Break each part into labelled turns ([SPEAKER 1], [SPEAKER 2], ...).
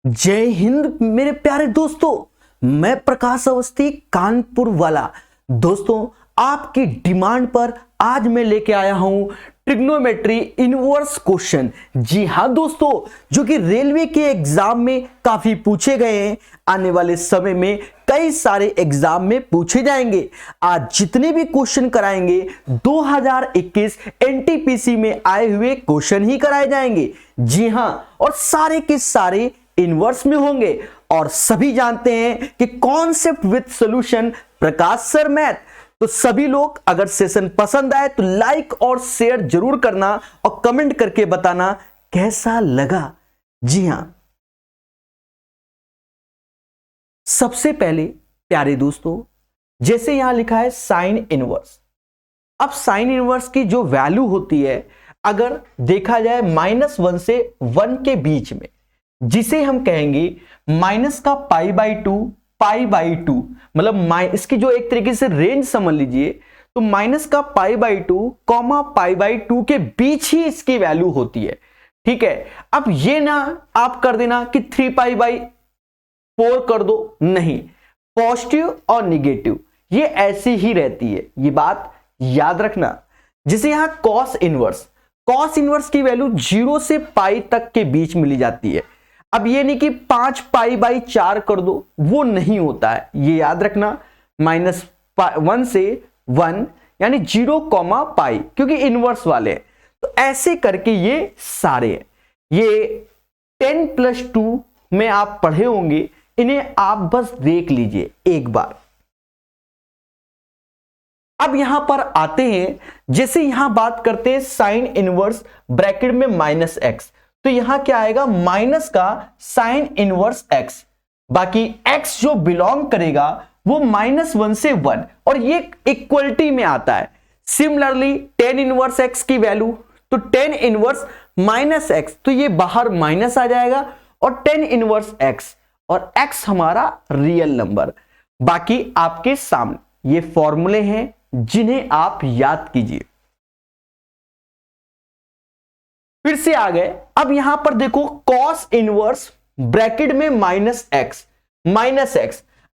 [SPEAKER 1] जय हिंद मेरे प्यारे दोस्तों। मैं प्रकाश अवस्थी कानपुर वाला। दोस्तों, आपकी डिमांड पर आज मैं लेके आया हूं ट्रिग्नोमेट्री इनवर्स क्वेश्चन। जी हां दोस्तों, जो कि रेलवे के एग्जाम में काफी पूछे गए हैं, आने वाले समय में कई सारे एग्जाम में पूछे जाएंगे। आज जितने भी क्वेश्चन कराएंगे 2021 एनटीपीसी में आए हुए क्वेश्चन ही कराए जाएंगे। जी हां, और सारे के सारे इनवर्स में होंगे। और सभी जानते हैं कि concept with solution Prakash sir math. तो सभी लोग अगर सेशन पसंद आए तो लाइक और शेयर जरूर करना और कमेंट करके बताना कैसा लगा। जी हां, सबसे पहले प्यारे दोस्तों, जैसे यहां लिखा है साइन इनवर्स। अब साइन इनवर्स की जो वैल्यू होती है, अगर देखा जाए -1 से 1 के बीच में, जिसे हम कहेंगे माइनस का पाई बाई टू, मतलब इसकी जो एक तरीके से रेंज समझ लीजिए, तो माइनस का pi by two comma pi by two के बीच ही इसकी वैल्यू होती है। ठीक है, अब ये ना आप कर देना कि 3π/4 कर दो, नहीं, पॉजिटिव और निगेटिव ये ऐसी ही रहती है, ये बात याद रखना। जिसे यहां कॉस इनवर्स की वैल्यू 0 से पाई तक के बीच मिली जाती है। अब ये नहीं कि 5π/4 कर दो, वो नहीं होता है, ये याद रखना। -1 से 1 यानी 0, पाई, क्योंकि इनवर्स वाले हैं, तो ऐसे करके ये सारे हैं। ये 10+2 में आप पढ़े होंगे, इन्हें आप बस देख लीजिए एक बार। अब यहां पर आते हैं, जैसे यहां बात करते हैं साइन इनवर्स ब्रैकेट में -x, तो यहां क्या आएगा, माइनस का साइन इनवर्स x, बाकी x जो बिलोंग करेगा वो -1 से 1, और ये इक्वलिटी में आता है। सिमिलरली tan इनवर्स x की वैल्यू, तो tan इनवर्स -x, तो ये बाहर माइनस आ जाएगा, और tan इनवर्स x, और x हमारा रियल नंबर। बाकी आपके सामने ये फॉर्मूले हैं जिन्हें आप याद कीजिए। फिर से आ गए, अब यहां पर देखो कॉस इनवर्स ब्रैकेट में -x,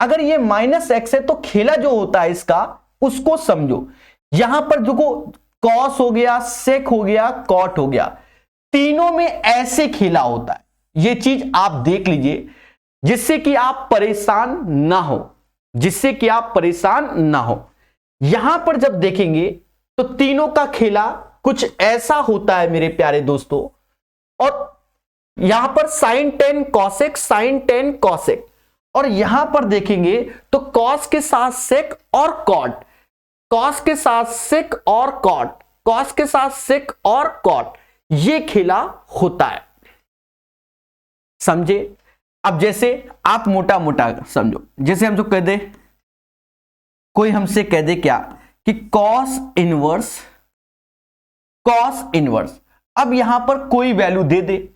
[SPEAKER 1] अगर ये -x है तो खेला जो होता है इसका उसको समझो। यहां पर देखो कॉस हो गया, सेक हो गया, कॉट हो गया, तीनों में ऐसे खेला होता है। ये चीज आप देख लीजिए, जिससे कि आप परेशान ना हो, यहां पर जब देखेंगे तो तीनों का खेला कुछ ऐसा होता है मेरे प्यारे दोस्तों। और यहां पर साइन टेन कॉसेक, और यहां पर देखेंगे तो कॉस के साथ सेक और कॉट, कॉस के साथ सेक और कॉट, कॉस के साथ सेक और कॉट, ये खेला होता है। समझे? अब जैसे आप मोटा मोटा समझो, जैसे हम जो कह दे, कोई हमसे कह दे क्या कि कॉस इनवर्स, अब यहां पर कोई वैल्यू दे दे,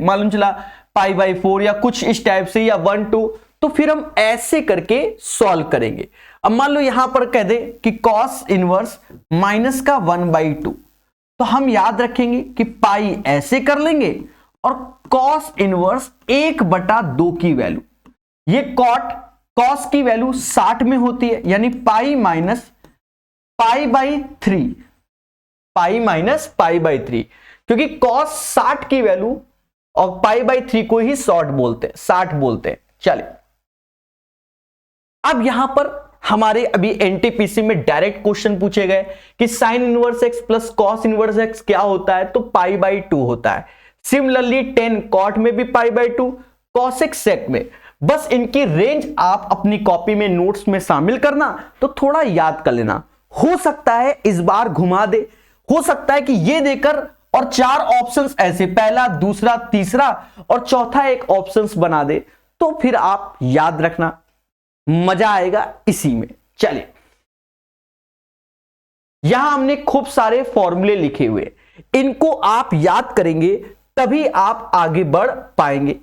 [SPEAKER 1] मालूम चला π/4 या कुछ इस टाइप से, या 1 2, तो फिर हम ऐसे करके सॉल्व करेंगे। अब मान लो यहां पर कह दे कि कॉस इनवर्स -1/2, तो हम याद रखेंगे कि पाई ऐसे कर लेंगे, और कॉस इनवर्स 1/2 की वैल्यू, ये कॉस की वैल्यू 60 में होती है, यानी पाई-π/3, क्योंकि कॉस 60 की वैल्यू और π/3 को ही 60 बोलते हैं। चलिए, अब यहां पर हमारे अभी एनटीपीसी में डायरेक्ट क्वेश्चन पूछे गए कि sine inverse x plus cos inverse x क्या होता है, तो π/2 होता है। सिमिलरली tan कॉट में भी π/2, कॉसेक सेक में। बस इनकी रेंज आप अपनी कॉपी में नोट्स में शामिल करना, तो थोड़ा याद कर लेना। हो सकता है इस बार घुमा दे, हो सकता है कि ये देकर और 4 ऑप्शंस ऐसे, पहला, दूसरा, तीसरा और चौथा एक ऑप्शंस बना दे, तो फिर आप याद रखना, मजा आएगा इसी में। चलिए, यहां हमने खूब सारे फॉर्मूले लिखे हुए, इनको आप याद करेंगे तभी आप आगे बढ़ पाएंगे।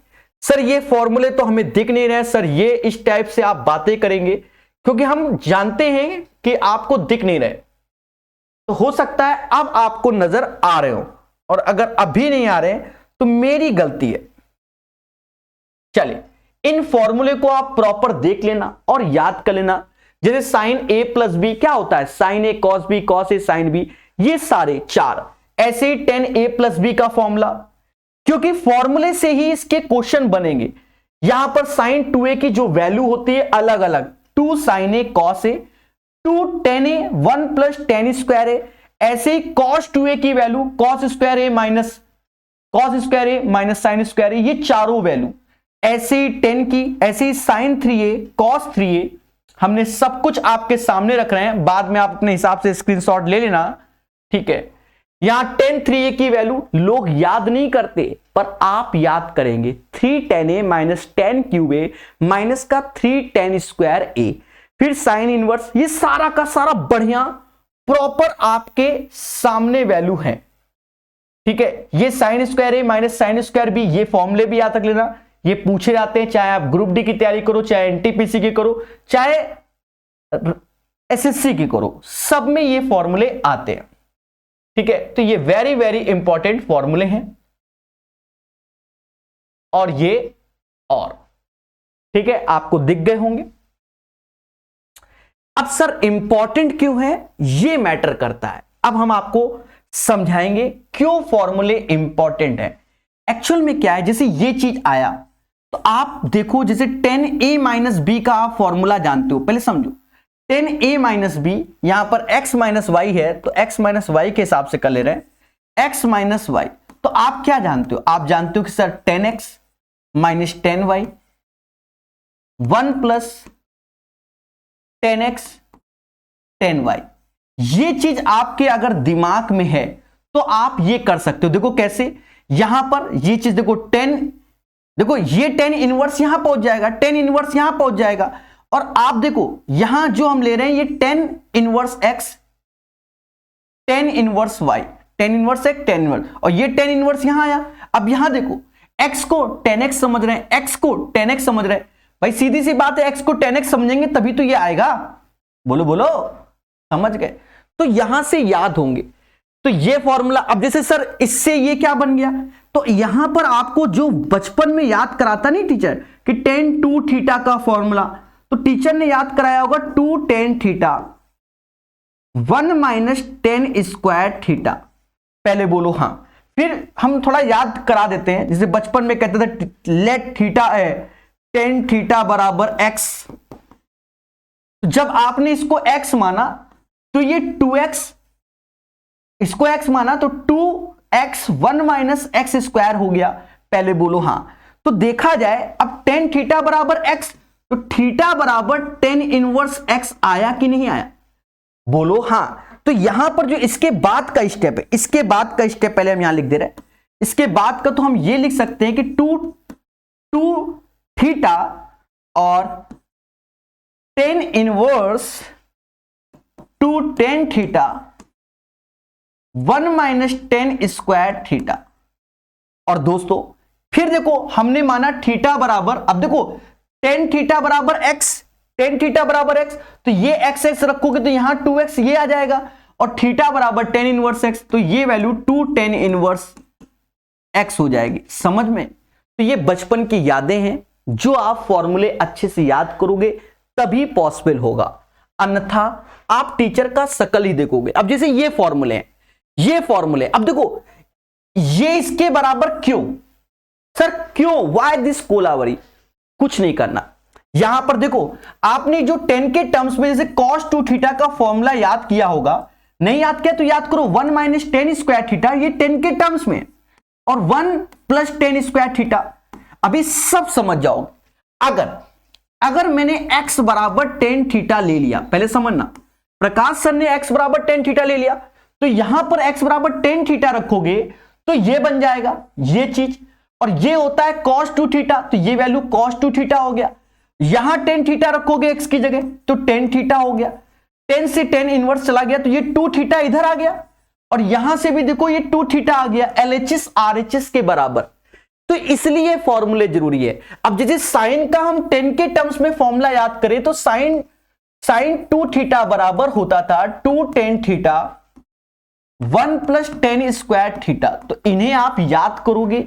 [SPEAKER 1] सर ये फॉर्मूले तो हमें दिख नहीं रहे, सर ये इस टाइप से आप बातें करेंगे, क्योंकि हम जानते हैं कि आपको दिख नहीं रहे, तो हो सकता है अब आपको नजर आ रहे हो, और अगर अभी नहीं आ रहे तो मेरी गलती है। चले इन फॉर्मूले को आप प्रॉपर देख लेना और याद कर लेना। जैसे साइन ए प्लस बी क्या होता है, sign A cos B, cos A sine B, ये सारे चार। ऐसे ही टेन ए प्लस बी का फॉर्मूला, क्योंकि फॉर्मूले से ही इसके क्वेश्चन बनेंगे। यहां पर साइन 2a की जो वैल्यू होती है अलग अलग, 2 sign A cos A, 2 ten A, 1 plus ten square ए। ऐसे ही कॉस 2a की वैल्यू कॉस स्क्वायर ए माइनस कॉस स्क्वायर ए माइनस साइन स्क्वायर ए, ये चारों वैल्यू। ऐसे ही 10 की, ऐसे ही साइन 3a कॉस 3a, हमने सब कुछ आपके सामने रख रहे हैं, बाद में आप अपने हिसाब से स्क्रीनशॉट ले लेना, ठीक है। यहां 10 3a की वैल्यू लोग याद नहीं करते, पर आप याद करेंगे, 3 10a माइनस 10 क्यूब ए माइनस का 3 10 स्क्वायर ए, फिर साइन इनवर्स, ये सारा का सारा बढ़िया प्रॉपर आपके सामने वैल्यू है, ठीक है। ये साइन स्क्वायर ए माइनस साइन स्क्वायर बी, ये फॉर्मूले भी याद रख लेना, ये पूछे जाते हैं, चाहे आप ग्रुप डी की तैयारी करो, चाहे एनटीपीसी की करो, चाहे एसएससी की करो, सब में ये फॉर्मूले आते हैं, ठीक है। तो ये वेरी वेरी इंपॉर्टेंट फॉर्मूले हैं, और ये और ठीक है, आपको दिख गए होंगे। अब सर इंपॉर्टेंट क्यों है, ये मैटर करता है। अब हम आपको समझाएंगे क्यों फॉर्मूले इंपॉर्टेंट है। एक्चुअल में क्या है, जैसे ये चीज आया तो आप देखो, जैसे 10a माइनस बी का आप फॉर्मूला जानते हो, पहले समझो 10a माइनस बी, यहां पर x माइनस वाई है तो x माइनस वाई के हिसाब से कर ले रहे हैं, x माइनस वाई। तो आप क्या जानते हो, आप जानते हो कि sir 10x minus 10y, 1 plus 10x 10y, ये चीज आपके अगर दिमाग में है तो आप ये कर सकते हो। देखो कैसे, यहां पर ये चीज देखो 10, देखो ये 10 इनवर्स यहां पहुंच जाएगा, 10 इनवर्स यहां पहुंच जाएगा, और आप देखो यहां जो हम ले रहे हैं ये 10 inverse x 10 inverse y, 10 inverse x 10 inverse, और ये 10 इनवर्स यहां आया। अब यहां देखो x को 10x समझ रहे हैं, x को 10x समझ रहे हैं, भाई सीधी सी बात है, x को 10x समझेंगे तभी तो ये आएगा, बोलो बोलो, समझ गए। तो यहां से याद होंगे, तो ये फॉर्मूला। अब जैसे सर इससे ये क्या बन गया, तो यहां पर आपको जो बचपन में याद कराता नहीं टीचर कि tan 2 थीटा का फॉर्मूला, तो टीचर ने याद कराया होगा 2 tan theta 1 minus 10 square theta, पहले बोलो हाँ। फिर हम थोड़ा याद करा देते हैं, जैसे बचपन में कहते थे लेट थीटा है tan थीटा बराबर x, जब आपने इसको x माना तो ये 2x, इसको x माना तो 2x 1 माइनस एक्स स्क्वायर हो गया, पहले बोलो हाँ। तो देखा जाए अब tan थीटा बराबर x, तो थीटा बराबर 10 इनवर्स x आया कि नहीं आया, बोलो हाँ। तो यहां पर जो इसके बाद का स्टेप है, इसके बाद का स्टेप पहले हम यहां लिख दे रहे हैं, इसके बाद का तो हम ये लिख सकते हैं कि 2 थीटा और 10 inverse 2 tan theta 1 minus 10 square theta. और दोस्तों फिर देखो हमने माना थीटा बराबर, अब देखो tan थीटा बराबर x, tan थीटा बराबर x, तो ये x x रखोगे तो यहां 2x ये आ जाएगा, और थीटा बराबर 10 इनवर्स x, तो ये वैल्यू 2 tan इनवर्स x हो जाएगी, समझ में। तो ये बचपन की यादें हैं, जो आप फॉर्मूले अच्छे से याद करोगे तभी पॉसिबल होगा, अन्यथा आप टीचर का शकल ही देखोगे। अब जैसे ये फॉर्मूले हैं, ये फॉर्मूले, अब देखो ये इसके बराबर क्यों, सर क्यों, वाई दिस कोलावरी, कुछ नहीं करना। यहां पर देखो आपने जो 10 के टर्म्स में जैसे cos 2 थीटा का फॉर्मूला याद किया होगा, नहीं याद किया तो याद करो 1 माइनस 10 स्क्वायर थीटा, ये 10 के टर्म्स में, और 1 प्लस 10 स्क्वायर थीटा। अभी सब समझ जाओ, अगर मैंने x बराबर 10 थीटा ले लिया, पहले समझना, प्रकाश सर ने x बराबर 10 थीटा ले लिया, तो यहां पर x बराबर 10 थीटा रखोगे तो ये बन जाएगा ये चीज, और ये होता है cos 2 थीटा, तो ये वैल्यू cos 2 थीटा हो गया। यहां 10 थीटा रखोगे x की जगह तो 10 थीटा हो गया, 10 से 10 इनवर्स चला गया तो ये 2 थीटा इधर आ गया, और यहां से भी देखो ये 2 थीटा आ गया, LHS RHS के बराबर। तो इसलिए फॉर्मूले जरूरी है। अब जैसे साइन का हम 10 के टर्म्स में फॉर्मूला याद करें तो साइन 2 थीटा बराबर होता था 2 tan theta 1 plus 10 square theta. तो इन्हें आप याद करोगे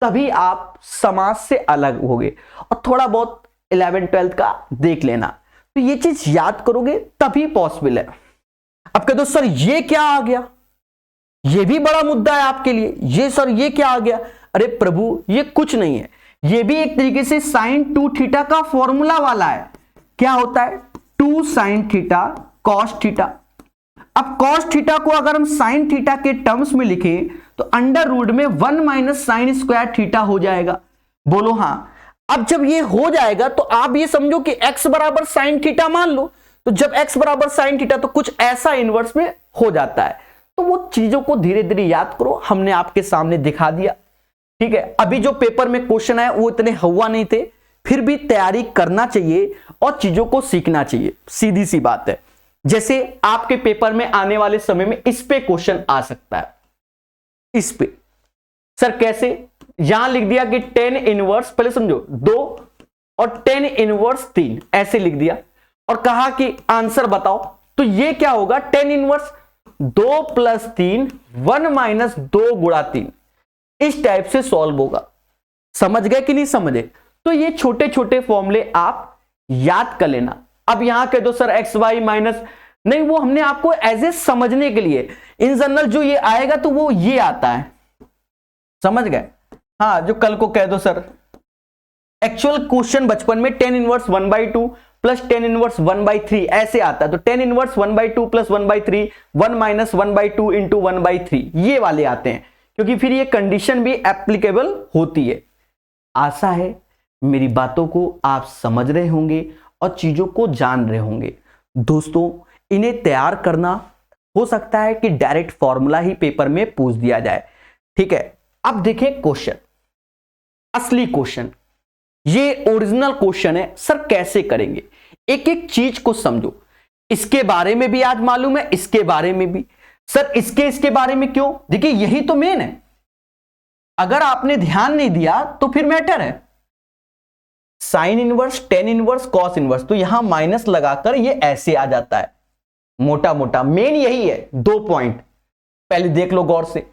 [SPEAKER 1] तभी आप समाज से अलग होगे। और थोड़ा बहुत 11th-12th का देख लेना, तो ये चीज याद करोगे तभी पॉसिबल है। अब कह दो सर ये क्या आ गया, ये भी बड़ा मुद्दा है आपके लिए, ये सर ये क्या आ गया। अरे प्रभु ये कुछ नहीं है, ये भी एक तरीके से sin 2 थीटा का फॉर्मूला वाला है। क्या होता है 2 sin थीटा cos थीटा। अब cos थीटा को अगर हम sin थीटा के टर्म्स में लिखें तो अंडर रूट में 1 माइनस साइन स्क्वायर थीटा हो जाएगा। बोलो हाँ। अब जब ये हो जाएगा तो आप ये समझो कि x बराबर sin थीटा मान लो, तो जब x बराबर sin थीटा तो कुछ ऐसा इनवर्स में हो जाता है। तो वो चीजों को धीरे धीरे याद करो, हमने आपके सामने दिखा दिया। ठीक है, अभी जो पेपर में क्वेश्चन है वो इतने हवा नहीं थे, फिर भी तैयारी करना चाहिए और चीजों को सीखना चाहिए, सीधी सी बात है। जैसे आपके पेपर में आने वाले समय में इस पे क्वेश्चन आ सकता है, इस पे सर कैसे, यहां लिख दिया कि 10 इनवर्स, पहले समझो 2 और 10 इनवर्स 3 ऐसे लिख दिया और कहा कि आंसर बताओ। तो ये क्या होगा 10 इनवर्स 2 प्लस 3 1 माइनस 2 गुणा 3, इस टाइप से सॉल्व होगा। समझ गए कि नहीं समझे। तो ये छोटे छोटे फॉर्मूले आप याद कर लेना। अब यहां कह दो सर एक्स वाई माइनस, नहीं वो हमने आपको एज ए समझने के लिए, इन जनरल जो ये आएगा तो वो ये आता है, समझ गए। हाँ जो कल को कह दो सर एक्चुअल क्वेश्चन बचपन में 10 इनवर्स 1/2 प्लस 10 इनवर्स 1/3 ऐसे आता है, तो 10 इनवर्स 1/2 प्लस 1/3 1 माइनस 1/2 इंटू 1/3 ये वाले आते हैं, क्योंकि फिर ये कंडीशन भी एप्लीकेबल होती है। आशा है मेरी बातों को आप समझ रहे होंगे और चीजों को जान रहे होंगे। दोस्तों इन्हें तैयार करना, हो सकता है कि डायरेक्ट फॉर्मूला ही पेपर में पूछ दिया जाए। ठीक है, अब देखें क्वेश्चन, असली क्वेश्चन, ये ओरिजिनल क्वेश्चन है। सर कैसे करेंगे, एक एक चीज को समझो। इसके बारे में भी आज मालूम है, इसके बारे में भी। सर इसके बारे में क्यों, देखिए यही तो मेन है। अगर आपने ध्यान नहीं दिया तो फिर मैटर है। Sine inverse 10 inverse cos inverse, तो यहां माइनस लगाकर ये ऐसे आ जाता है, मोटा मोटा मेन यही है। 2 पॉइंट पहले देख लो गौर से।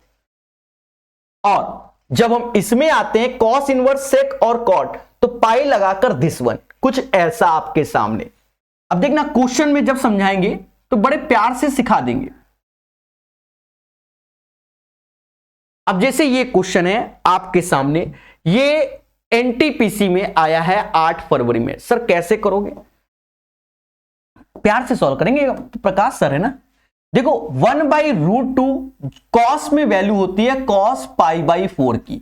[SPEAKER 1] और जब हम इसमें आते हैं कॉस इनवर्स सेक और कॉट, तो पाई लगाकर दिस वन, कुछ ऐसा आपके सामने। अब देखना क्वेश्चन में जब समझाएंगे तो बड़े प्यार से सिखा देंगे। अब जैसे ये क्वेश्चन है आपके सामने, ये एनटीपीसी में आया है 8 फरवरी में। सर कैसे करोगे, प्यार से सॉल्व करेंगे, तो प्रकाश सर है ना। देखो 1/√2 कॉस में वैल्यू होती है कॉस π/4 की।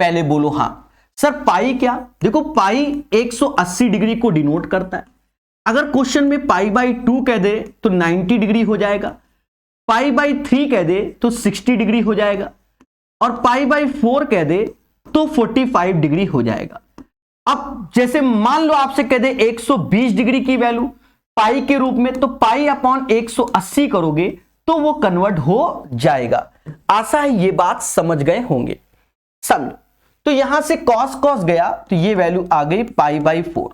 [SPEAKER 1] पहले बोलो हाँ। सर पाई क्या, देखो पाई 180 डिग्री को डिनोट करता है। अगर क्वेश्चन में π/2 कह दे तो 90 डिग्री हो जाएगा, π/3 कह दे तो 60 डिग्री हो जाएगा, और π/4 कह दे तो 45 डिग्री हो जाएगा। अब जैसे मान लो आपसे कह दे 120 डिग्री की वैल्यू पाई के रूप में, तो पाई अपॉन 180 करोगे तो वो कन्वर्ट हो जाएगा। आशा है ये बात समझ गए होंगे। समझो, तो यहां से कॉस कॉस गया तो ये वैल्यू आ गई π/4।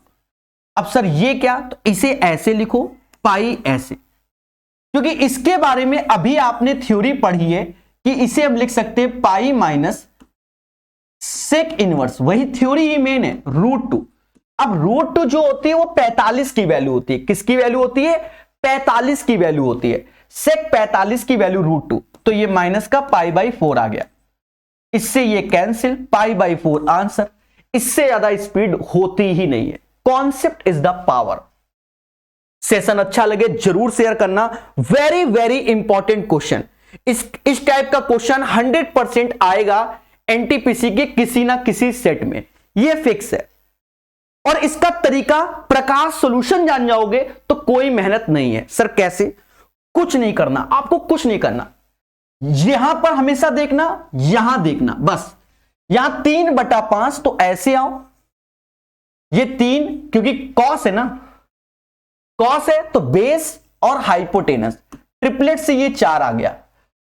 [SPEAKER 1] अब सर ये क्या, तो इसे ऐसे लिखो पाई ऐसे, क्योंकि इसके बारे में अभी आपने थ्योरी पढ़ी है कि इसे हम लिख सकते हैं पाई माइनस सेक इनवर्स, वही थ्योरी ही मेन है √2। अब √2 जो होती है वो 45 की वैल्यू होती है। किसकी वैल्यू होती है, 45 की वैल्यू होती है। सेक 45 की वैल्यू √2, तो ये माइनस का π/4 आ गया। इससे ये कैंसिल, π/4 आंसर। इससे ज्यादा स्पीड होती ही नहीं है। Concept is the power. Session अच्छा लगे जरूर शेयर करना। वेरी वेरी इंपॉर्टेंट क्वेश्चन, इस टाइप का क्वेश्चन 100% आएगा एनटीपीसी के किसी ना किसी सेट में, ये फिक्स है। और इसका तरीका प्रकाश सॉल्यूशन जान जाओगे तो कोई मेहनत नहीं है। सर कैसे, कुछ नहीं करना, आपको कुछ नहीं करना, यहां पर हमेशा देखना, यहां देखना बस। यहां 3/5 तो ऐसे आओ, ये 3 क्योंकि कॉस है ना, कॉस है तो बेस और हाइपोटेनस, ट्रिपलेट से ये 4 आ गया,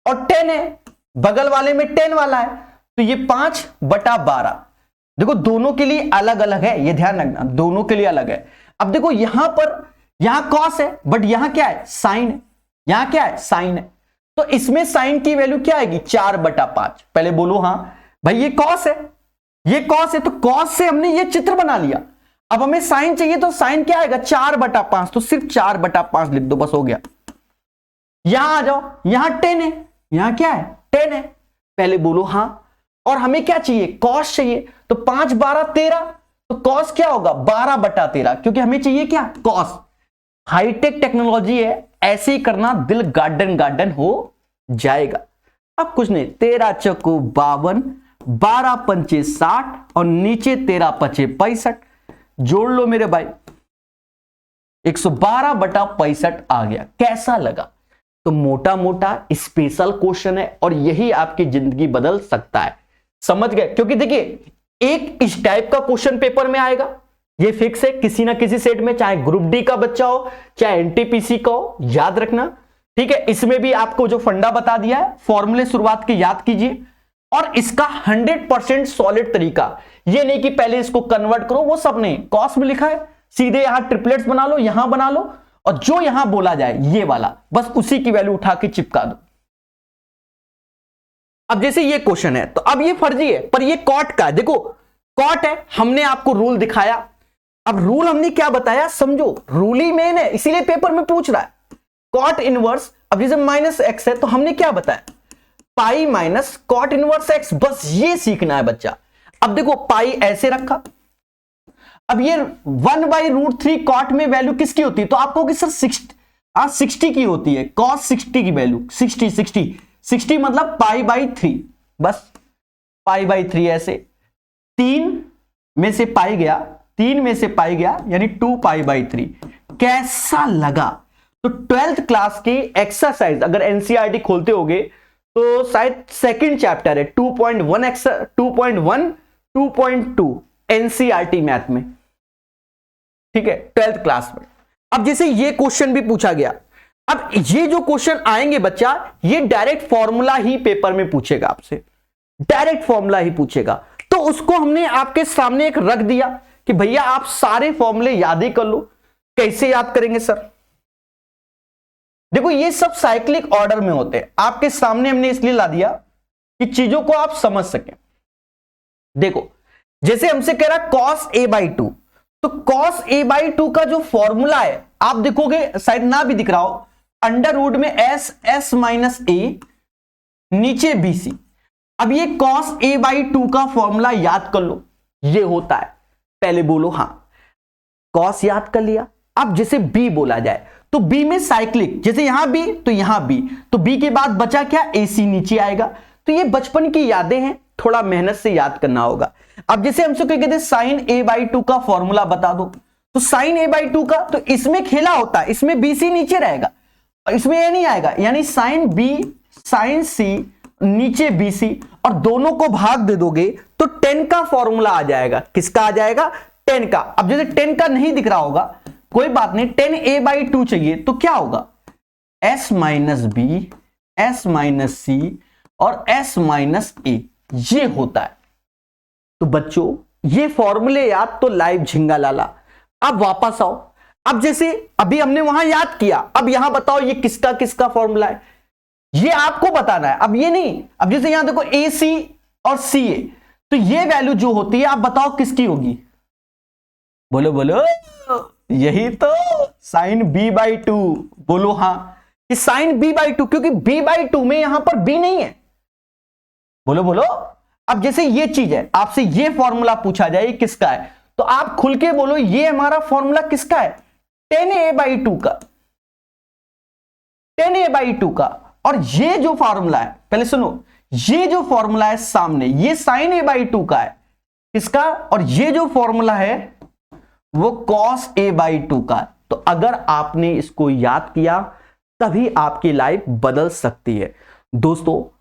[SPEAKER 1] और 10 है बगल वाले में 10 वाला है, तो ये 5/12। देखो दोनों के लिए अलग अलग है, ये ध्यान रखना, दोनों के लिए अलग है। अब देखो यहां पर, यहां कॉस है बट यहां क्या है, साइन है, यहां क्या है, साइन है, तो इसमें साइन की वैल्यू क्या आएगी, 4/5। पहले बोलो हाँ भाई, ये कॉस है ये कॉस है तो कॉस से हमने ये चित्र बना लिया। अब हमें साइन चाहिए तो साइन क्या आएगा 4/5, तो सिर्फ 4/5 लिख दो, बस हो गया। यहां आ जाओ, यहां 10 है, यहां क्या है 10 है, पहले बोलो हां। और हमें क्या चाहिए कॉस चाहिए, तो 5 12 13, तो कॉस क्या होगा 12/13, क्योंकि हमें चाहिए क्या कॉस। हाईटेक टेक्नोलॉजी है, ऐसे ही करना, दिल गार्डन गार्डन हो जाएगा। अब कुछ नहीं, 13 चौको 52, 12 पंचे 60 और नीचे 13 पचे 65, जोड़ लो मेरे भाई, 112/65 आ गया। कैसा लगा? तो मोटा मोटा स्पेशल क्वेश्चन है और यही आपकी जिंदगी बदल सकता है, समझ गए? क्योंकि देखिए एक इस टाइप का क्वेश्चन पेपर में आएगा, ये फिक्स है किसी ना किसी सेट में, चाहे ग्रुप डी का बच्चा हो चाहे एनटीपीसी का हो, याद रखना, ठीक है? इसमें भी आपको जो फंडा बता दिया है, फॉर्मूले शुरुआत के याद कीजिए, और इसका 100% सॉलिड तरीका, ये नहीं कि पहले इसको कन्वर्ट करो, वो सब नहीं, कॉस में लिखा है, सीधे यहां ट्रिपलेट्स बना लो, यहां बना लो, और जो यहां बोला जाए ये वाला, बस उसी की वैल्यू उठा के चिपका दो। अब जैसे ये क्वेश्चन है, तो अब ये फर्जी है पर ये कॉट का है, देखो कॉट है, हमने आपको रूल दिखाया। अब रूल हमने क्या बताया समझो, रूल ही मेन है, इसीलिए पेपर में पूछ रहा है। कॉट इनवर्स, अब जैसे -x है तो हमने क्या बताया, pi minus cot inverse x, बस ये सीखना है बच्चा। अब देखो पाई ऐसे रखा, अब ये 1/√3 कॉट में वैल्यू किसकी होती है, तो आपको कि सर 60 की होती है, कॉस 60 की वैल्यू 60 मतलब π/3, बस π/3 ऐसे, 3 में से पाई गया, 3 में से पाई गया यानी 2π/3। कैसा लगा? तो 12th क्लास की एक्सरसाइज अगर एनसीईआरटी खोलते होगे तो शायद सेकंड चैप्टर है 2.1 2.2 एनसीईआरटी मैथ में, ठीक है 12th क्लास में। अब जैसे ये क्वेश्चन भी पूछा गया, अब ये जो क्वेश्चन आएंगे बच्चा, ये डायरेक्ट फॉर्मूला ही पेपर में पूछेगा आपसे, डायरेक्ट फॉर्मूला ही पूछेगा। तो उसको हमने आपके सामने एक रख दिया कि भैया आप सारे फॉर्मूले याद ही कर लो। कैसे याद करेंगे सर? देखो ये सब साइक्लिक ऑर्डर में होते हैं, आपके सामने हमने इसलिए ला दिया कि चीजों को आप समझ सकें। देखो जैसे हमसे कह रहा cos a/2, तो cos a/2 का जो फॉर्मूला है आप देखोगे, शायद ना भी दिख रहा हो, अंडर रूट में s माइनस a नीचे bc। अब ये cos a/2 का फॉर्मूला याद कर लो, ये होता है, पहले बोलो हां, cos याद कर लिया। अब जैसे b बोला जाए तो b में साइक्लिक, जैसे यहां b तो यहां b, तो b के बाद बचा क्या ac नीचे आएगा। तो ये बचपन की यादें हैं, थोड़ा मेहनत से याद करना होगा। अब जैसे हमसे क्या कहते हैं sin a/2 का फॉर्मूला बता दो, तो sin a/2 का, तो इसमें खेला होता है, इसमें bc नीचे रहेगा और इसमें ये नहीं आएगा, यानी sin b sin c नीचे bc, और दोनों को भाग दे दोगे तो 10 का फॉर्मूला आ जाएगा। किसका आ जाएगा? 10 का। अब जैसे 10 का नहीं दिख रहा होगा कोई बात नहीं, 10 a/2 चाहिए तो क्या होगा s minus b s minus c और s माइनस a, ये होता है। तो बच्चों ये फॉर्मूले याद तो लाइव झिंगा लाला। अब वापस आओ, अब जैसे अभी हमने वहां याद किया, अब यहां बताओ ये किसका किसका फॉर्मूला है, ये आपको बताना है। अब ये नहीं, अब जैसे यहां देखो AC और CA, तो ये वैल्यू जो होती है आप बताओ किसकी होगी, बोलो बोलो, यही तो sin b/2, बोलो हां कि sin b/2, क्योंकि b/2 में यहां पर b नहीं है, बोलो बोलो। अब जैसे ये चीज है, आपसे ये फॉर्मूला पूछा जाए किसका है, तो आप खुल के बोलो ये हमारा फॉर्मूला किसका है, 10 a/2 का, 10 a/2 का। और ये जो फॉर्मूला है, पहले सुनो, ये जो फॉर्मूला है सामने, ये sin a/2 का है, किसका, और ये जो फॉर्मूला है वो cos a/2 का। तो अगर आपने इसको याद किया तभी आपकी लाइफ बदल सकती है। दोस्तों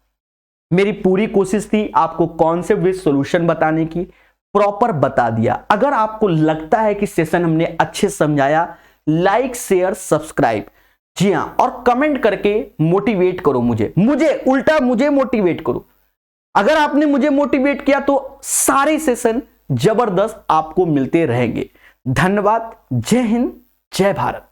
[SPEAKER 1] मेरी पूरी कोशिश थी आपको कॉन्सेप्ट विद सॉल्यूशन बताने की, प्रॉपर बता दिया। अगर आपको लगता है कि सेशन हमने अच्छे समझाया, लाइक शेयर सब्सक्राइब, जी हां, और कमेंट करके मोटिवेट करो मुझे उल्टा मुझे मोटिवेट करो। अगर आपने मुझे मोटिवेट किया तो सारे सेशन जबरदस्त आपको मिलते रहेंगे। धन्यवाद। जय हिंद, जय भारत।